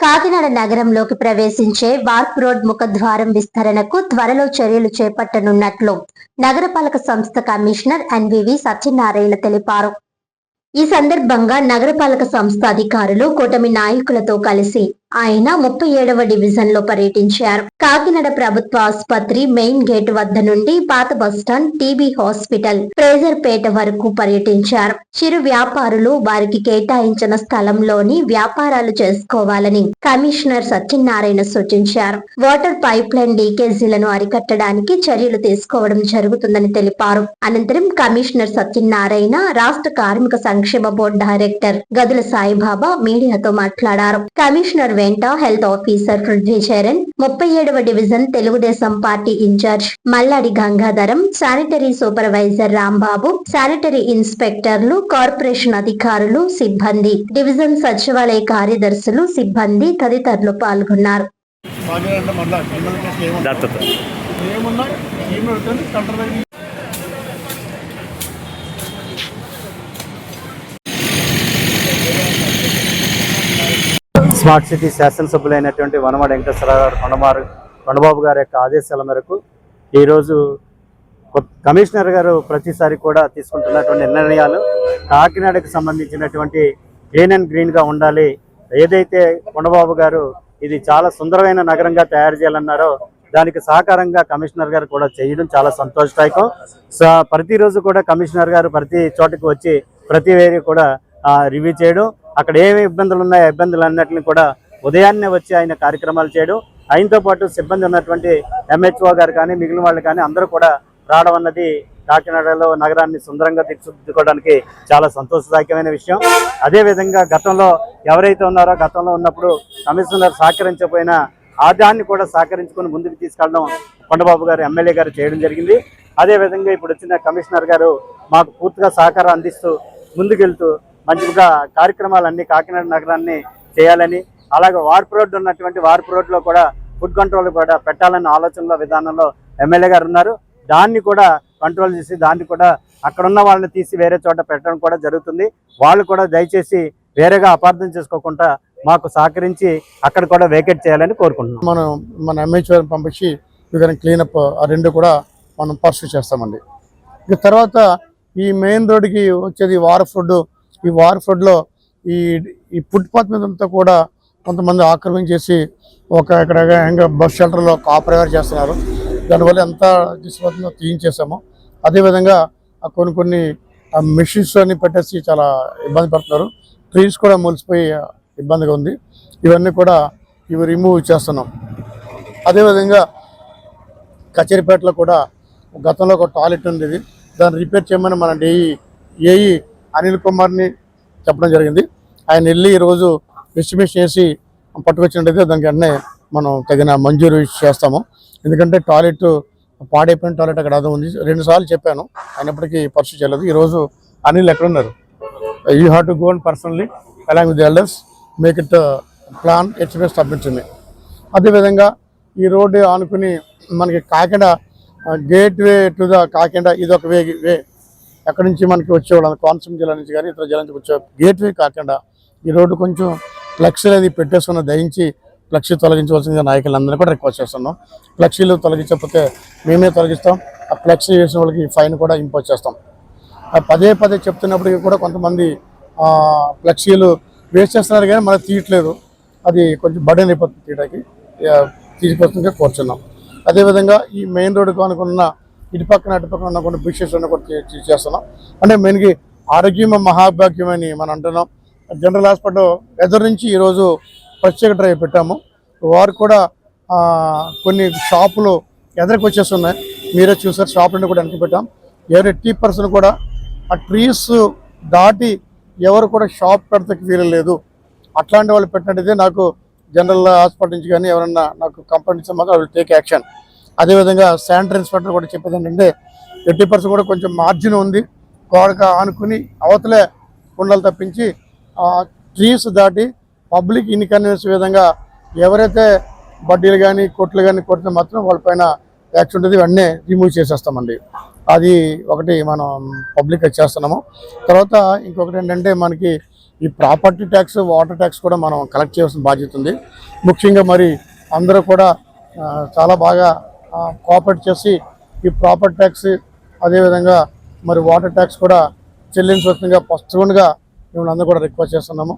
కాకినాడ నగరంలోకి ప్రవేశించే warp road ముఖద్వారం విస్తరణకు త్వరలో చర్యలు చేపట్టనున్నట్లు నగరపాలక సంస్థ కమిషనర్ ఎన్వివి సత్యనారాయణ తెలిపారు. ఈ సందర్భంగా నగరపాలక సంస్థ అధికారులు కూటమి నాయకులతో కలిసి ఆయన 37వ డివిజన్ లో పర్యటించారు. కాకినాడ ప్రభుత్వ ఆసుపత్రి మెయిన్ గేట్ వద్ద నుండి పాత బస్టాండ్, టీబీ హాస్పిటల్, ఫ్రేజర్పేట వరకు పర్యటించారు. చిరు వ్యాపారులు వారికి కేటాయించిన స్థలంలోని వ్యాపారాలు చేసుకోవాలని కమిషనర్ సత్యనారాయణ సూచించారు. వాటర్ పైప్ లైన్ లీకేజీలను అరికట్టడానికి చర్యలు తీసుకోవడం జరుగుతుందని తెలిపారు. అనంతరం కమిషనర్ సత్యనారాయణ రాష్ట్ర కార్మిక సంక్షేమ బోర్డు డైరెక్టర్ గదుల సాయిబాబా మీడియాతో మాట్లాడారు. కమిషనర్ వెంట హెల్త్ ఆఫీసర్ పృథ్వీచరణ్, 37వ division Telugu Desam party incharge Malladi Gangadharam, sanitary supervisor Rambabu, sanitary ఇన్స్పెక్టర్లు, కార్పొరేషన్ అధికారులు, సిబ్బంది, డివిజన్ సచివాలయ కార్యదర్శులు, సిబ్బంది తదితరులు పాల్గొన్నారు. స్మార్ట్ సిటీ శాసనసభ్యులైనటువంటి వనమాడి వెంకటేశ్వరరావు గారు కొండబాబు గారి యొక్క ఆదేశాల మేరకు ఈరోజు కమిషనర్ గారు ప్రతిసారి కూడా తీసుకుంటున్నటువంటి నిర్ణయాలు కాకినాడకు సంబంధించినటువంటి క్లీన్ అండ్ గ్రీన్గా ఉండాలి. ఏదైతే కొండబాబు గారు ఇది చాలా సుందరమైన నగరంగా తయారు చేయాలన్నారో దానికి సహకారంగా కమిషనర్ గారు కూడా చేయడం చాలా సంతోషదాయకం. ప్రతిరోజు కూడా కమిషనర్ గారు ప్రతి చోటకి వచ్చి ప్రతి ఏరియా కూడా రివ్యూ చేయడం, అక్కడ ఏమి ఇబ్బందులు ఉన్నాయో ఇబ్బందులు అన్నింటినీ కూడా ఉదయాన్నే వచ్చి ఆయన కార్యక్రమాలు చేయడం, ఆయనతో పాటు సిబ్బంది ఉన్నటువంటి ఎంహెచ్ఓ గారు కానీ మిగిలిన వాళ్ళు కానీ అందరూ కూడా రావడం అన్నది కాకినాడలో నగరాన్ని సుందరంగా తీర్చిదిద్దుకోవడానికి చాలా సంతోషదాయకమైన విషయం. అదేవిధంగా గతంలో ఎవరైతే ఉన్నారో గతంలో ఉన్నప్పుడు కమిషనర్ సహకరించకపోయినా దాన్ని కూడా సహకరించుకొని ముందుకు తీసుకెళ్ళడం కొండబాబు గారు ఎమ్మెల్యే గారు చేయడం జరిగింది. అదేవిధంగా ఇప్పుడు వచ్చిన కమిషనర్ గారు మాకు పూర్తిగా సహకారం అందిస్తూ ముందుకెళ్తూ మంచిగా కార్యక్రమాలన్నీ కాకినాడ నగరాన్ని చేయాలని, అలాగే వార్ప్ రోడ్ ఉన్నటువంటి వార్ప్ రోడ్లో కూడా ఫుడ్ కంట్రోల్ కూడా పెట్టాలన్న ఆలోచనలో విధానంలో ఎమ్మెల్యే గారు ఉన్నారు. దాన్ని కూడా కంట్రోల్ చేసి దాన్ని కూడా అక్కడున్న వాళ్ళని తీసి వేరే చోట పెట్టడం కూడా జరుగుతుంది. వాళ్ళు కూడా దయచేసి వేరేగా అపార్థం చేసుకోకుండా మాకు సహకరించి అక్కడ కూడా వేకేట్ చేయాలని కోరుకుంటున్నాం. మన ఎంహెచ్ఓ పంపించి క్లీనప్ ఆ రెండు కూడా మనం పర్సూ చేస్తామండి. ఇక తర్వాత ఈ మెయిన్ రోడ్డుకి వచ్చేది వార్ప్ రోడ్డు. ఈ వార్ప్ రోడ్లో ఈ ఫుట్పాత్ మీద అంతా కూడా కొంతమంది ఆక్రమించేసి ఇక్కడ బస్ షెల్టర్లో కాపరేట్ చేస్తున్నారు. దానివల్ల ఎంత డిస్పోతుందో తీయించేసాము. అదేవిధంగా కొన్ని మెషిన్స్ అన్ని పెట్టేసి చాలా ఇబ్బంది పడుతున్నారు. ట్రీస్ కూడా మొలిసిపోయి ఇబ్బందిగా ఉంది. ఇవన్నీ కూడా రిమూవ్ చేస్తున్నాం. అదేవిధంగా కచేరిపేటలో కూడా గతంలో ఒక టాయిలెట్ ఉండేది, దాన్ని రిపేర్ చేయమని మన ఏఈ అనిల్ కుమార్ని చెప్పడం జరిగింది. ఆయన వెళ్ళి ఈరోజు ఎస్టిమేషన్ చేసి పట్టుకొచ్చినట్టయితే దానికి వెంటనే మనం తగిన మంజూరు చేస్తాము. ఎందుకంటే టాయిలెట్ పాడైపోయిన టాయిలెట్ అక్కడ అదే ఉంది. 2 సార్లు చెప్పాను, అయినప్పటికీ పర్సూ చేయలేదు. ఈరోజు అనిల్ ఎక్కడున్నారు, you have to go and personally along with the elders make it plan estimate submit. అదేవిధంగా ఈ రోడ్డు ఆనుకుని మనకి Kakinada gate way to the Kakinada ఇది ఒక వే ఎక్కడి నుంచి మనకి వచ్చేవాళ్ళం కోనసీమ జిల్లా నుంచి కానీ ఇతర జిల్లా నుంచి వచ్చే గేట్ వే కాకినాడ ఈ రోడ్డు కొంచెం ఫ్లెక్సీలు అది పెట్టేసుకున్న దయించి ఫ్లెక్సీ తొలగించవలసిందిగా నాయకులందరినీ కూడా రిక్వెస్ట్ చేస్తున్నాం. ఫ్లెక్సీలు తొలగించకపోతే మేమే తొలగిస్తాం. ఆ ఫ్లెక్సీ వేసిన వాళ్ళకి ఫైన్ కూడా ఇంపోజ్ చేస్తాం. పదే చెప్తున్నప్పటికీ కూడా కొంతమంది ఫ్లెక్సీలు వేస్ట్ చేస్తున్నారు కానీ మనకు తీయట్లేదు. అది కొంచెం బర్డెన్ అయిపోతుంది, తీయడానికి తీసుకొస్తుంటే కోరుచున్నాం. అదేవిధంగా ఈ మెయిన్ రోడ్డుకు అనుకున్న ఇటుపక్కన అటుపక్కన ఉన్న కొన్ని బిషెస్ అన్న కూడా చేస్తున్నాం. అంటే మెయిన్కి ఆరోగ్యం మహాభాగ్యం అని మనం అంటున్నాం. జనరల్ హాస్పిటల్ ఎదురు నుంచి ఈరోజు ప్రత్యేక డ్రైవ్ పెట్టాము. వారు కూడా కొన్ని షాపులు ఎదురుకు వచ్చేస్తున్నాయి, మీరే చూసారు. షాపులను కూడా వెనక్కి పెట్టాం. ఎవరు 80% కూడా ఆ ట్రీస్ దాటి ఎవరు కూడా షాప్ పెడతాకి వీలు. అట్లాంటి వాళ్ళు పెట్టినట్టయితే నాకు జనరల్ హాస్పిటల్ నుంచి కానీ ఎవరన్నా నాకు కంప్లైంట్ ఇస్తే మాత్రం విల్ టేక్ యాక్షన్. అదేవిధంగా శానిటరీ ఇన్స్పెక్టర్ కూడా చెప్పేది ఏంటంటే 80% కూడా కొంచెం మార్జిన్ ఉంది, గోడక ఆనుకుని అవతలే కుండలు తప్పించి ట్రీస్ దాటి పబ్లిక్ ఇన్కన్వీనియన్స్ విధంగా ఎవరైతే బడ్డీలు కానీ కొట్లు కానీ కొడితే మాత్రం వాళ్ళపైన యాక్షన్ ఉంటుంది, ఇవన్నీ రిమూవ్ చేసేస్తామండి. అది ఒకటి మనం పబ్లిక్ చేస్తున్నాము. తర్వాత ఇంకొకటి ఏంటంటే మనకి ఈ ప్రాపర్టీ ట్యాక్స్, వాటర్ ట్యాక్స్ కూడా మనం కలెక్ట్ చేయాల్సిన బాధ్యత ఉంది. ముఖ్యంగా మరి అందరూ కూడా చాలా బాగా కోఆపరేట్ చేసి ఈ ప్రాపర్టీ ట్యాక్స్ అదేవిధంగా మరి వాటర్ ట్యాక్స్ కూడా చెల్లించవలసిందిగా ఫస్ట్ రౌండ్గా మిమ్మల్ని అందరూ కూడా రిక్వెస్ట్ చేస్తున్నాము.